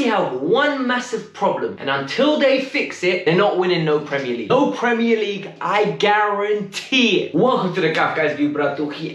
Chelsea have one massive problem, and until they fix it, they're not winning no Premier League. No Premier League, I guarantee it. Welcome to the Kavkas View,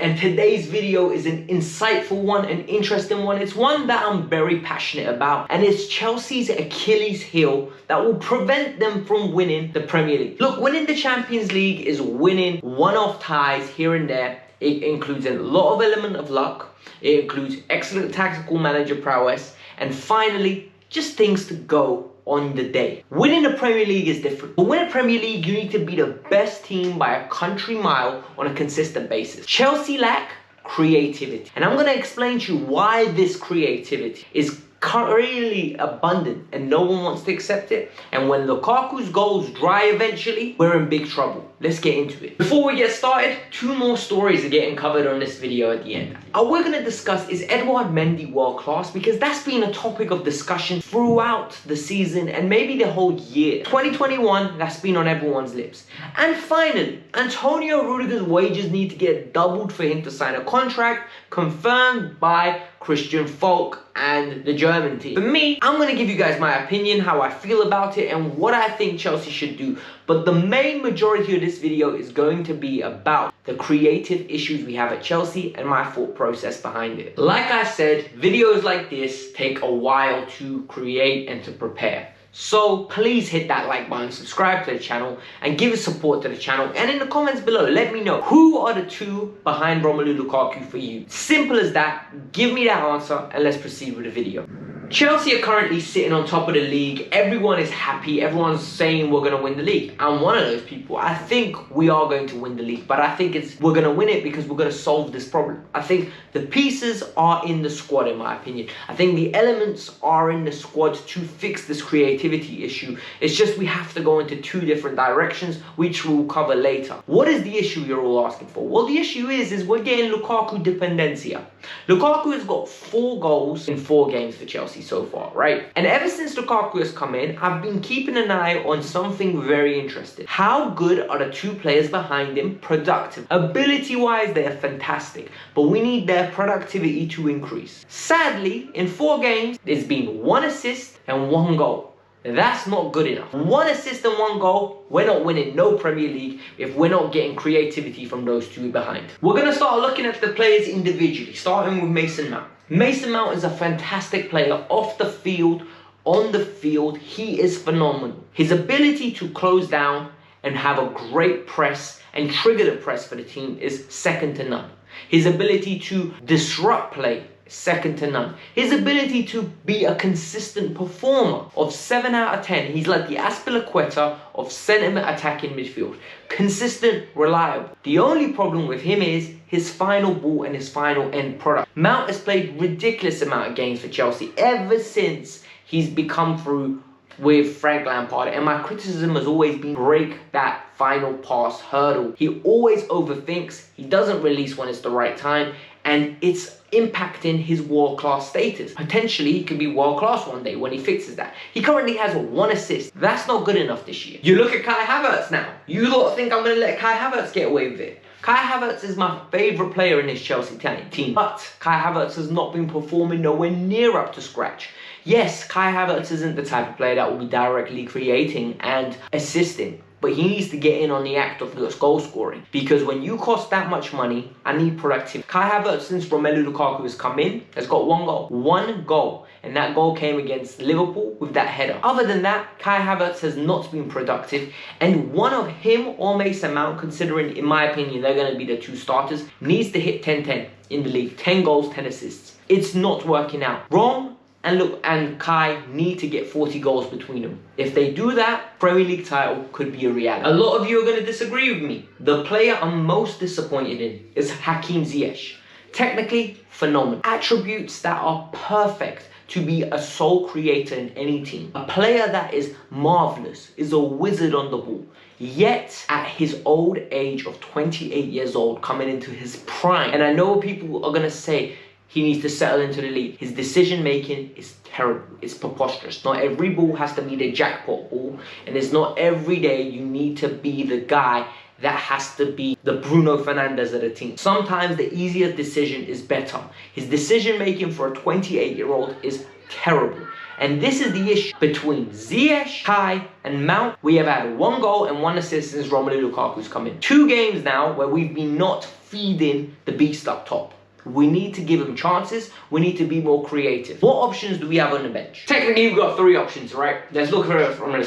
and today's video is an insightful one, an interesting one. It's one that I'm very passionate about, and it's Chelsea's Achilles heel that will prevent them from winning the Premier League. Look, winning the Champions League is winning one-off ties here and there. It includes a lot of element of luck. It includes excellent tactical manager prowess. And finally, just things to go on the day. Winning the Premier League is different. To win a Premier League, you need to be the best team by a country mile on a consistent basis. Chelsea lack creativity. And I'm going to explain to you why this creativity is really abundant and no one wants to accept it. And when Lukaku's goals dry eventually, we're in big trouble. Let's get into it. Before we get started, two more stories are getting covered on this video at the end. We're going to discuss, is Edouard Mendy world class? Because that's been a topic of discussion throughout the season and maybe the whole year. 2021, that's been on everyone's lips. And finally, Antonio Rudiger's wages need to get doubled for him to sign a contract confirmed by Christian Falk and the German team. For me, I'm going to give you guys my opinion, how I feel about it, and what I think Chelsea should do. But the main majority of this video is going to be about the creative issues we have at Chelsea and my thought process behind it. Like I said, videos like this take a while to create and to prepare. So please hit that like button, subscribe to the channel, and give us support to the channel. And in the comments below, let me know who are the two behind Romelu Lukaku for you. Simple as that. Give me that answer and let's proceed with the video. Chelsea are currently sitting on top of the league. Everyone is happy. Everyone's saying we're going to win the league. I'm one of those people. I think we are going to win the league, but I think we're going to win it because we're going to solve this problem. I think the pieces are in the squad, in my opinion. I think the elements are in the squad to fix this creativity issue. It's just we have to go into two different directions, which we'll cover later. What is the issue you're all asking for? Well, the issue is we're getting Lukaku dependencia. Lukaku has got 4 goals in 4 games for Chelsea so far, right? And ever since Lukaku has come in, I've been keeping an eye on something very interesting. How good are the two players behind him productive? Ability-wise, they are fantastic, but we need their productivity to increase. Sadly, in 4 games, there's been 1 assist and 1 goal. That's not good enough. 1 assist and 1 goal, we're not winning no Premier League if we're not getting creativity from those two behind. We're going to start looking at the players individually, starting with Mason Mount. Mason Mount is a fantastic player off the field, on the field. He is phenomenal. His ability to close down and have a great press and trigger the press for the team is second to none. His ability to disrupt play, second to none. His ability to be a consistent performer. Of 7 out of 10, he's like the Azpilicueta of centre attacking midfield. Consistent, reliable. The only problem with him is his final ball and his final end product. Mount has played ridiculous amount of games for Chelsea ever since he's become through with Frank Lampard, and my criticism has always been break that final pass hurdle. He always overthinks, he doesn't release when it's the right time, and it's impacting his world-class status. Potentially, he could be world-class one day when he fixes that. He currently has 1 assist. That's not good enough this year. You look at Kai Havertz now. You lot think I'm going to let Kai Havertz get away with it. Kai Havertz is my favourite player in this Chelsea team, but Kai Havertz has not been performing nowhere near up to scratch. Yes, Kai Havertz isn't the type of player that will be directly creating and assisting, but he needs to get in on the act of goal scoring, because when you cost that much money, I need productivity. Kai Havertz, since Romelu Lukaku has come in, has got 1 goal. 1 goal. And that goal came against Liverpool with that header. Other than that, Kai Havertz has not been productive, and one of him or Mason Mount, considering in my opinion they're going to be the 2 starters, needs to hit 10-10 in the league. 10 goals, 10 assists. It's not working out. Rom and Kai need to get 40 goals between them. If they do that, Premier League title could be a reality. A lot of you are going to disagree with me. The player I'm most disappointed in is Hakim Ziyech. Technically, phenomenal. Attributes that are perfect to be a sole creator in any team. A player that is marvelous, is a wizard on the ball. Yet, at his old age of 28 years old, coming into his prime, and I know people are going to say, he needs to settle into the league. His decision making is terrible. It's preposterous. Not every ball has to be the jackpot ball, and it's not every day you need to be the guy that has to be the Bruno Fernandes of the team. Sometimes the easier decision is better. His decision making for a 28-year-old is terrible. And this is the issue between Ziyech, Kai, and Mount. We have had 1 goal and 1 assist since Romelu Lukaku's come in. 2 games now where we've been not feeding the beast up top. We need to give him chances. We need to be more creative. What options do we have on the bench? Technically, we've got 3 options, right? Let's look at it from a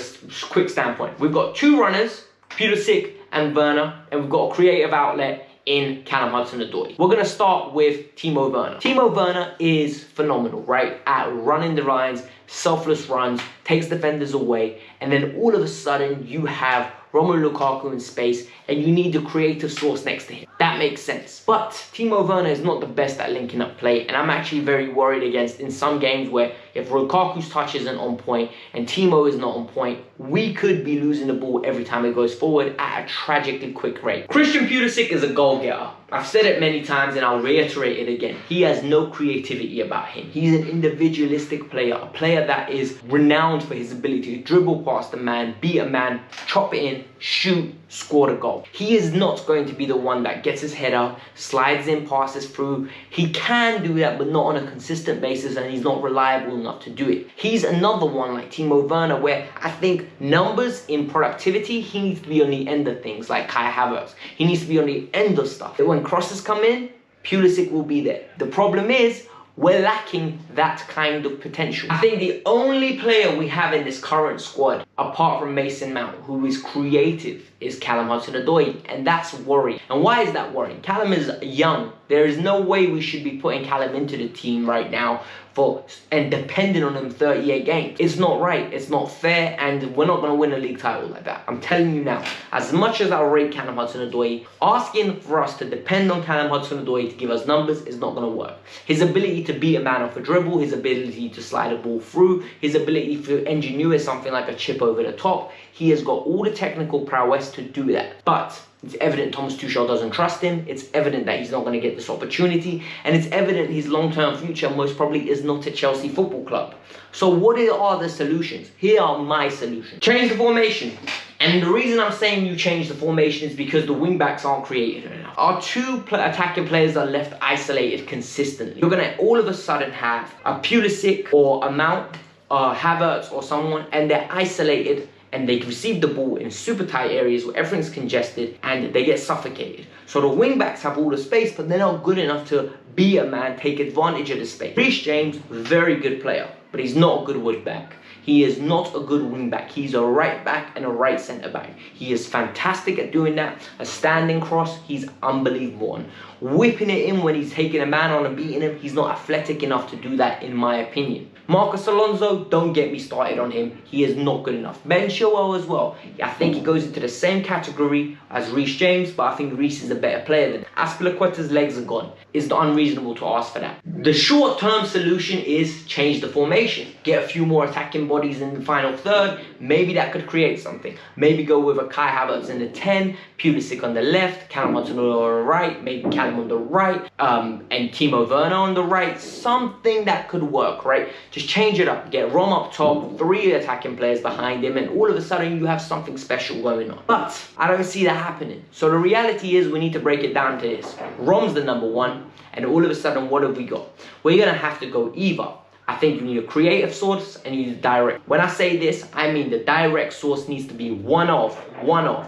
quick standpoint. We've got 2 runners, Pulisic and Werner, and we've got a creative outlet in Callum Hudson-Odoi. We're going to start with Timo Werner. Timo Werner is phenomenal, right? At running the lines, selfless runs, takes defenders away, and then all of a sudden you have Romelu Lukaku in space, and you need a creative source next to him. That makes sense. But Timo Werner is not the best at linking up play, and I'm actually very worried against in some games where if Lukaku's touch isn't on point and Timo is not on point, we could be losing the ball every time it goes forward at a tragically quick rate. Christian Pulisic is a goal-getter. I've said it many times and I'll reiterate it again. He has no creativity about him. He's an individualistic player, a player that is renowned for his ability to dribble past a man, beat a man, chop it in, shoot, score the goal. He is not going to be the one that gets his head up, slides in, passes through. He can do that, but not on a consistent basis, and he's not reliable enough to do it. He's another one like Timo Werner, where I think numbers in productivity, he needs to be on the end of things, like Kai Havertz. He needs to be on the end of stuff. When crosses come in, Pulisic will be there. The problem is, we're lacking that kind of potential. I think the only player we have in this current squad, apart from Mason Mount, who is creative, is Callum Hudson-Odoi, and that's worrying. And why is that worrying? Callum is young. There is no way we should be putting Callum into the team right now and depending on him 38 games. It's not right, it's not fair, and we're not going to win a league title like that. I'm telling you now, as much as I rate Callum Hudson-Odoi, asking for us to depend on Callum Hudson-Odoi to give us numbers is not going to work. His ability to beat a man off a dribble, his ability to slide a ball through, his ability to engineer something like a chip over the top, he has got all the technical prowess to do that. But it's evident Thomas Tuchel doesn't trust him. It's evident that he's not going to get this opportunity. And it's evident his long-term future most probably is not at Chelsea Football Club. So what are the solutions? Here are my solutions. Change the formation. And the reason I'm saying you change the formation is because the wing-backs aren't creative enough. Our 2 attacking players are left isolated consistently. You're going to all of a sudden have a Pulisic or a Mount, Havertz or someone, and they're isolated, and they receive the ball in super tight areas where everything's congested and they get suffocated. So the wing backs have all the space, but they're not good enough to be a man, take advantage of the space. Reece James, very good player, but he's not a good wing back. He is not a good wing back. He's a right back and a right centre back. He is fantastic at doing that. A standing cross, he's unbelievable on. Whipping it in when he's taking a man on and beating him, he's not athletic enough to do that in my opinion. Marcus Alonso, don't get me started on him. He is not good enough. Ben Chilwell as well. I think he goes into the same category as Reece James, but I think Reece is a better player than him. Azpilicueta's legs are gone. It's unreasonable to ask for that. The short-term solution is change the formation. Get a few more attacking bodies in the final third. Maybe that could create something. Maybe go with a Kai Havertz in the 10, Pulisic on the left, Callum Hudson-Odoi on the right, maybe Callum on the right, and Timo Werner on the right. Something that could work, right? Just change it up. Get Rom up top, 3 attacking players behind him, and all of a sudden you have something special going on. But I don't see that happening. So the reality is we need to break it down to this. Rom's the number 1, and all of a sudden what have we got? We're going to have to go either. I think you need a creative source and you need a direct. When I say this, I mean the direct source needs to be one of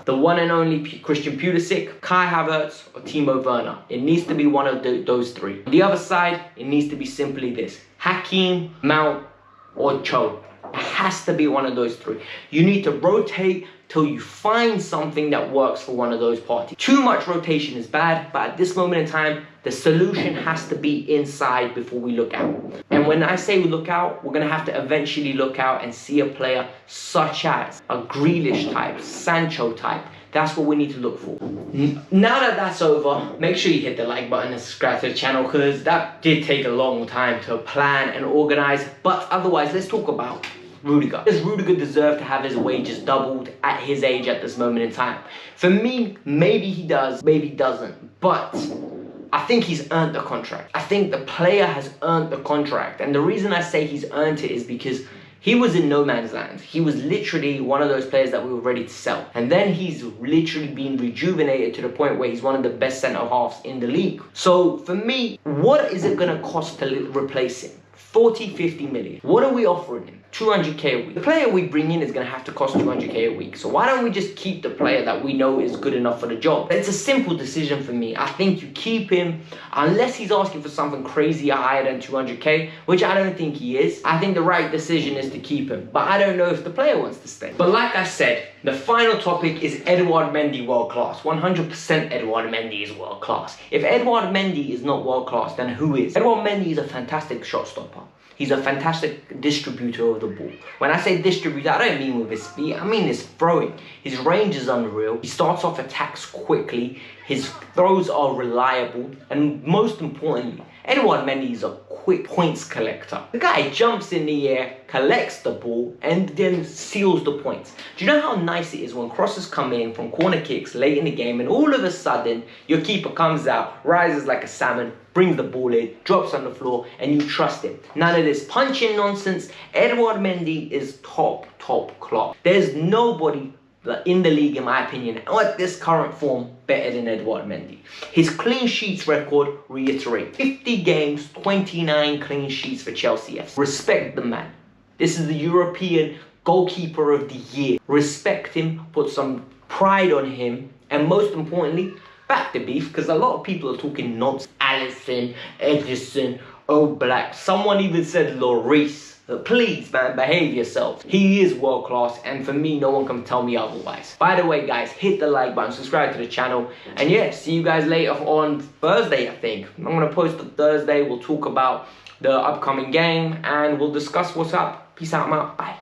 the one and only Christian Pulisic, Kai Havertz, or Timo Werner. It needs to be one of those 3. On the other side, it needs to be simply this: Hakim, Mount, or Cho. It has to be one of those 3. You need to rotate till you find something that works for one of those parties. Too much rotation is bad, but at this moment in time, the solution has to be inside before we look out. And when I say we look out, we're going to have to eventually look out and see a player such as a Grealish type, Sancho type. That's what we need to look for. Now that that's over, make sure you hit the like button and subscribe to the channel, because that did take a long time to plan and organize. But otherwise, let's talk about Rudiger. Does Rudiger deserve to have his wages doubled at his age at this moment in time? For me, maybe he does, maybe he doesn't. But I think he's earned the contract. I think the player has earned the contract. And the reason I say he's earned it is because he was in no man's land. He was literally one of those players that we were ready to sell. And then he's literally been rejuvenated to the point where he's one of the best centre-halves in the league. So for me, what is it going to cost to replace him? 40, 50 million. What are we offering him? 200k a week. The player we bring in is going to have to cost 200k a week. So why don't we just keep the player that we know is good enough for the job? It's a simple decision for me. I think you keep him unless he's asking for something crazy higher than 200k, which I don't think he is. I think the right decision is to keep him. But I don't know if the player wants to stay. But like I said, the final topic is Edouard Mendy world class. 100% Edouard Mendy is world class. If Edouard Mendy is not world class, then who is? Edouard Mendy is a fantastic shot stopper. He's a fantastic distributor of the ball. When I say distributor, I don't mean with his feet, I mean his throwing. His range is unreal. He starts off attacks quickly. His throws are reliable. And most importantly, Edouard Mendy is a quick points collector. The guy jumps in the air, collects the ball, and then seals the points. Do you know how nice it is when crosses come in from corner kicks late in the game and all of a sudden your keeper comes out, rises like a salmon, brings the ball in, drops on the floor, and you trust him. None of this punching nonsense. Edouard Mendy is top class. There's nobody in the league, in my opinion, at this current form, better than Edouard Mendy. His clean sheets record, reiterate, 50 games, 29 clean sheets for Chelsea F.C. Respect the man. This is the European goalkeeper of the year. Respect him, put some pride on him, and most importantly, back the beef, because a lot of people are talking nonsense. Alisson, Edison, Oblak, someone even said Lloris. Please, man, behave yourself. He is world class, and for me, no one can tell me otherwise. By the way, guys, hit the like button, subscribe to the channel, and yeah, see you guys later on Thursday, I think. I'm going to post it Thursday. We'll talk about the upcoming game, and we'll discuss what's up. Peace out, man. Bye.